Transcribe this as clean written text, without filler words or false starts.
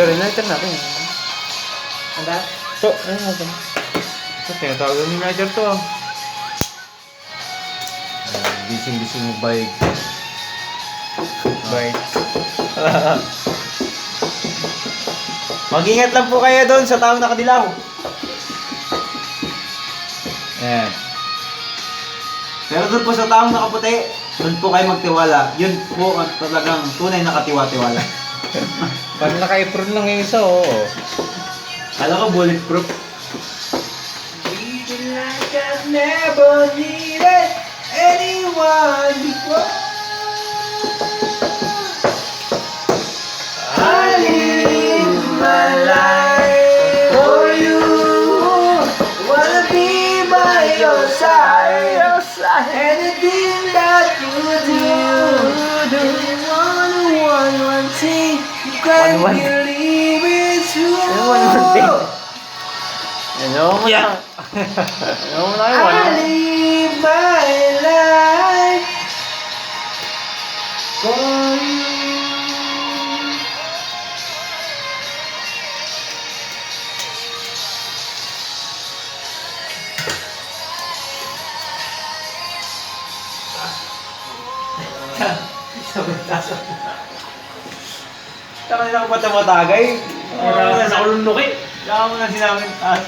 Sorry, lighter natin. Anda? So, ayun natin. So, tinatawagan ni lighter to. Bising-bising mo bike. Bye. Mag-ingat lang po kayo doon sa taong nakadilaw. Ayan. Pero doon po sa taong nakaputi, doon po kayo magtiwala. Yun po ang talagang tunay na katiwa-tiwala. Parang naka-apron lang yung isa, oo. Kala ko bulletproof. Breathing like I've never needed anyone before. I live my life for you. Wanna be by your side. Anything that you do. One thing you can believe it's true. Ano mo na? Ano mo na yun? I live my life for you. Saka nila ko pa tamatagay. Wala na sa kulunok eh. Saka mo na sinabing taas.